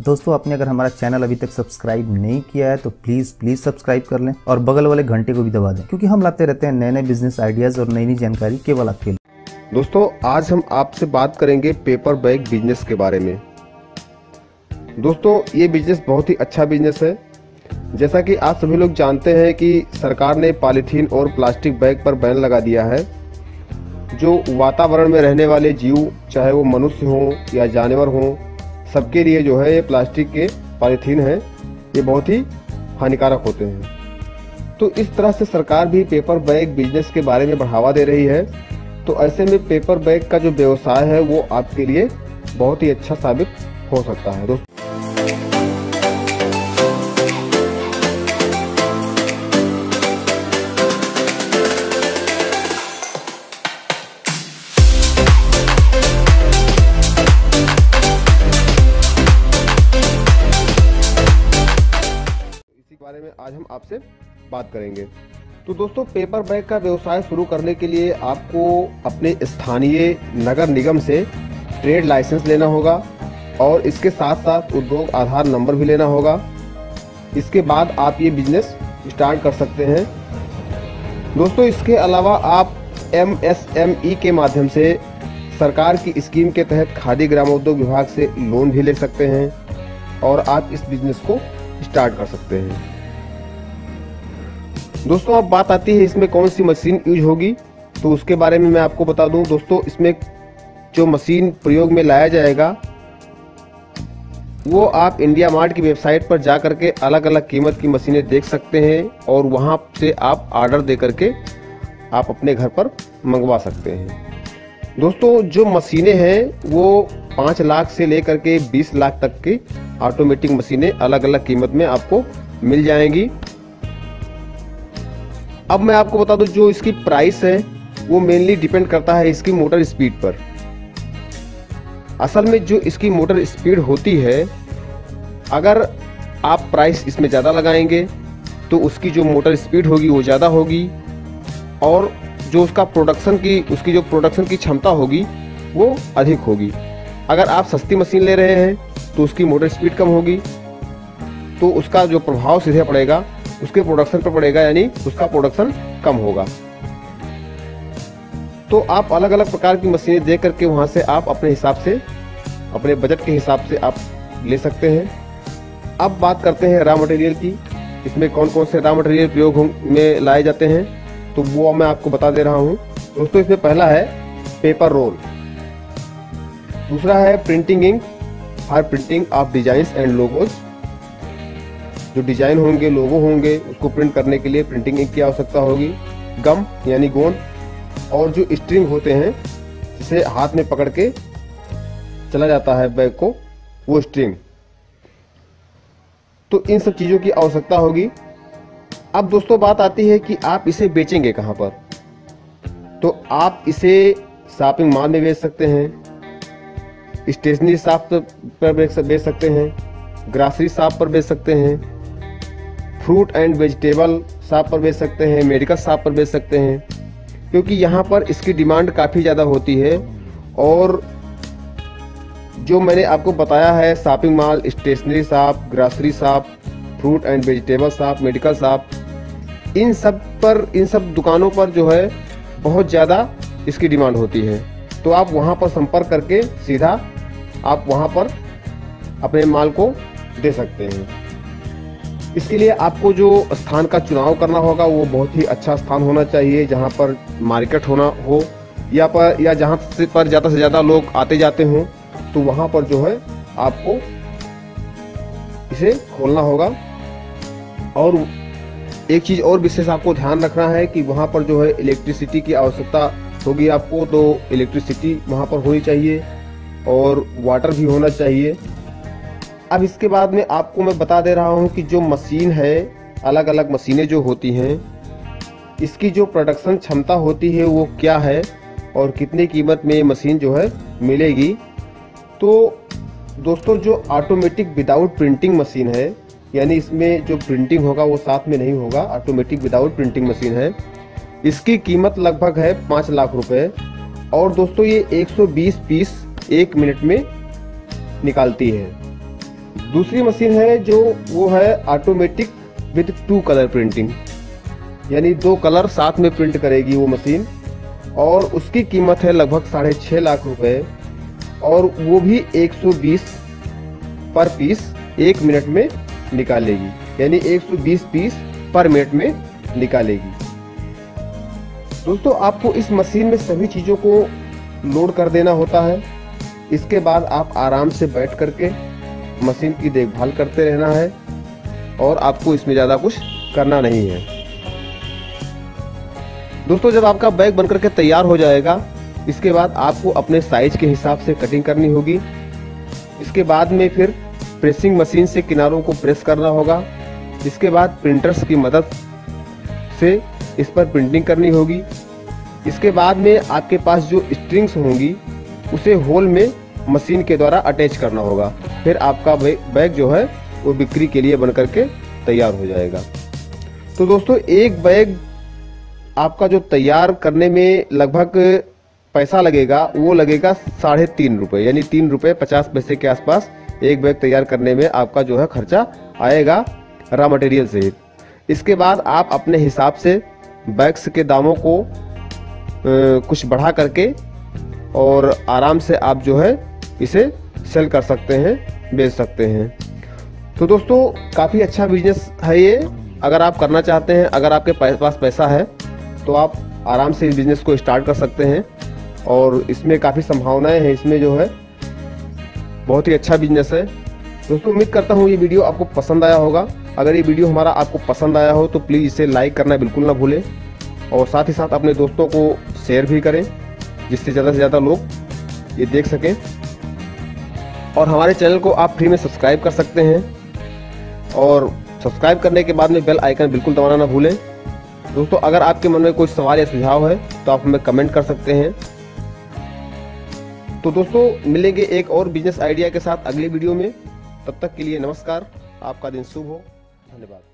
दोस्तों आपने अगर हमारा चैनल अभी तक सब्सक्राइब नहीं किया है तो प्लीज सब्सक्राइब कर लें और बगल वाले घंटे को भी दबा दें, क्योंकि हम लाते रहते हैं नए नए बिजनेस आइडियाज और नई नई जानकारी केवल आपके लिए। दोस्तों आज हम आपसे बात करेंगे पेपर बैग बिजनेस के बारे में। दोस्तों ये बिजनेस बहुत ही अच्छा बिजनेस है। जैसा कि आप सभी लोग जानते हैं कि सरकार ने पॉलीथीन और प्लास्टिक बैग पर बैन लगा दिया है। जो वातावरण में रहने वाले जीव, चाहे वो मनुष्य हो या जानवर हो, सबके लिए जो है ये प्लास्टिक के पॉलीथीन है, ये बहुत ही हानिकारक होते हैं। तो इस तरह से सरकार भी पेपर बैग बिजनेस के बारे में बढ़ावा दे रही है। तो ऐसे में पेपर बैग का जो व्यवसाय है वो आपके लिए बहुत ही अच्छा साबित हो सकता है। दोस्तों बारे में आज हम आपसे बात करेंगे। तो दोस्तों पेपर बैग का व्यवसाय शुरू करने के लिए आपको अपने स्थानीय नगर निगम से ट्रेड लाइसेंस लेना होगा और इसके साथ साथ उद्योग आधार नंबर भी लेना होगा। इसके बाद आप ये बिजनेस स्टार्ट कर सकते हैं। दोस्तों इसके अलावा आप MSME के माध्यम से सरकार की स्कीम के तहत खादी ग्रामोद्योग विभाग से लोन भी ले सकते हैं और आप इस बिजनेस को स्टार्ट कर सकते हैं। दोस्तों अब बात आती है इसमें कौन सी मशीन यूज होगी, तो उसके बारे में मैं आपको बता दूं। दोस्तों इसमें जो मशीन प्रयोग में लाया जाएगा वो आप इंडिया मार्ट की वेबसाइट पर जा करके अलग अलग कीमत की मशीनें देख सकते हैं और वहां से आप ऑर्डर दे करके आप अपने घर पर मंगवा सकते हैं। दोस्तों जो मशीनें हैं वो 5 लाख से लेकर के 20 लाख तक की ऑटोमेटिक मशीनें अलग अलग कीमत में आपको मिल जाएंगी। अब मैं आपको बता दूं जो इसकी प्राइस है वो मेनली डिपेंड करता है इसकी मोटर स्पीड पर। असल में जो इसकी मोटर स्पीड होती है, अगर आप प्राइस इसमें ज़्यादा लगाएंगे तो उसकी जो मोटर स्पीड होगी वो ज़्यादा होगी और जो उसकी जो प्रोडक्शन की क्षमता होगी वो अधिक होगी। अगर आप सस्ती मशीन ले रहे हैं तो उसकी मोटर स्पीड कम होगी, तो उसका जो प्रभाव सीधे पड़ेगा उसके प्रोडक्शन पर पड़ेगा, यानी उसका प्रोडक्शन कम होगा। तो आप अलग अलग प्रकार की मशीनें देख करके वहां से आप अपने हिसाब से, अपने बजट के हिसाब से आप ले सकते हैं। अब बात करते हैं रॉ मटेरियल की। इसमें कौन कौन से रॉ मटेरियल प्रयोग में लाए जाते हैं तो वो मैं आपको बता दे रहा हूँ। दोस्तों इसमें पहला है पेपर रोल, दूसरा है printing ink for printing of designs and logos. जो डिजाइन होंगे, लोगो होंगे, उसको प्रिंट करने के लिए प्रिंटिंग इंक की आवश्यकता होगी। गम यानी गोंद, और जो स्ट्रिंग होते हैं जिसे हाथ में पकड़ के चला जाता है बैग को, वो स्ट्रिंग। तो इन सब चीजों की आवश्यकता होगी। अब दोस्तों बात आती है कि आप इसे बेचेंगे कहां पर। तो आप इसे शॉपिंग मॉल में बेच सकते हैं, स्टेशनरी शॉप पर बेच सकते हैं, ग्रॉसरी शॉप पर बेच सकते हैं, फ्रूट एंड वेजिटेबल शॉप पर बेच सकते हैं, मेडिकल शॉप पर बेच सकते हैं, क्योंकि यहाँ पर इसकी डिमांड काफ़ी ज़्यादा होती है। और जो मैंने आपको बताया है shopping mall, stationery shop, grocery shop, fruit and vegetable shop, medical shop, इन सब दुकानों पर जो है बहुत ज़्यादा इसकी डिमांड होती है। तो आप वहाँ पर संपर्क करके सीधा आप वहाँ पर अपने माल को दे सकते हैं। इसके लिए आपको जो स्थान का चुनाव करना होगा वो बहुत ही अच्छा स्थान होना चाहिए, जहाँ पर मार्केट होना हो या जहाँ पर ज़्यादा से ज़्यादा लोग आते जाते हों, तो वहाँ पर जो है आपको इसे खोलना होगा। और एक चीज़ और विशेष आपको ध्यान रखना है कि वहाँ पर जो है इलेक्ट्रिसिटी की आवश्यकता होगी आपको, तो इलेक्ट्रिसिटी वहाँ पर होनी चाहिए और वाटर भी होना चाहिए। अब इसके बाद में आपको मैं बता दे रहा हूँ कि जो मशीन है, अलग अलग मशीनें जो होती हैं, इसकी जो प्रोडक्शन क्षमता होती है वो क्या है और कितने कीमत में ये मशीन जो है मिलेगी। तो दोस्तों जो ऑटोमेटिक विदाउट प्रिंटिंग मशीन है, यानी इसमें जो प्रिंटिंग होगा वो साथ में नहीं होगा, ऑटोमेटिक विदाउट प्रिंटिंग मशीन है, इसकी कीमत लगभग है 5 लाख रुपए। और दोस्तों ये 120 पीस 1 मिनट में निकालती है। दूसरी मशीन है जो वो है ऑटोमेटिक विद 2 कलर प्रिंटिंग, यानी 2 कलर साथ में प्रिंट करेगी वो मशीन, और उसकी कीमत है लगभग 6.5 लाख रुपए, और वो भी 120 पर पीस 1 मिनट में निकालेगी, यानी 120 पीस पर मिनट में निकालेगी। दोस्तों आपको इस मशीन में सभी चीज़ों को लोड कर देना होता है। इसके बाद आप आराम से बैठ करके मशीन की देखभाल करते रहना है, और आपको इसमें ज़्यादा कुछ करना नहीं है। दोस्तों जब आपका बैग बनकर के तैयार हो जाएगा, इसके बाद आपको अपने साइज के हिसाब से कटिंग करनी होगी। इसके बाद में फिर प्रेसिंग मशीन से किनारों को प्रेस करना होगा। इसके बाद प्रिंटर्स की मदद से इस पर प्रिंटिंग करनी होगी। इसके बाद में आपके पास जो स्ट्रिंग्स होंगी उसे होल में मशीन के द्वारा अटैच करना होगा। फिर आपका बैग जो है वो बिक्री के लिए बनकर के तैयार हो जाएगा। तो दोस्तों एक बैग आपका जो तैयार करने में लगभग पैसा लगेगा वो लगेगा 3.5 रुपये, यानी 3 रुपये 50 पैसे के आसपास एक बैग तैयार करने में आपका जो है खर्चा आएगा रॉ मटेरियल सहित। इसके बाद आप अपने हिसाब से बैग्स के दामों को कुछ बढ़ा करके और आराम से आप जो है इसे सेल कर सकते हैं, बेच सकते हैं। तो दोस्तों काफ़ी अच्छा बिजनेस है ये। अगर आप करना चाहते हैं, अगर आपके पास पैसा है तो आप आराम से इस बिज़नेस को स्टार्ट कर सकते हैं, और इसमें काफ़ी संभावनाएं हैं। इसमें जो है बहुत ही अच्छा बिजनेस है। दोस्तों उम्मीद करता हूँ ये वीडियो आपको पसंद आया होगा। अगर ये वीडियो हमारा आपको पसंद आया हो तो प्लीज़ इसे लाइक करना बिल्कुल ना भूलें, और साथ ही साथ अपने दोस्तों को शेयर भी करें, जिससे ज़्यादा से ज़्यादा लोग ये देख सकें। और हमारे चैनल को आप फ्री में सब्सक्राइब कर सकते हैं, और सब्सक्राइब करने के बाद में बेल आइकन बिल्कुल दबाना ना भूलें। दोस्तों अगर आपके मन में कोई सवाल या सुझाव है तो आप हमें कमेंट कर सकते हैं। तो दोस्तों मिलेंगे एक और बिजनेस आइडिया के साथ अगली वीडियो में। तब तक के लिए नमस्कार, आपका दिन शुभ हो, धन्यवाद।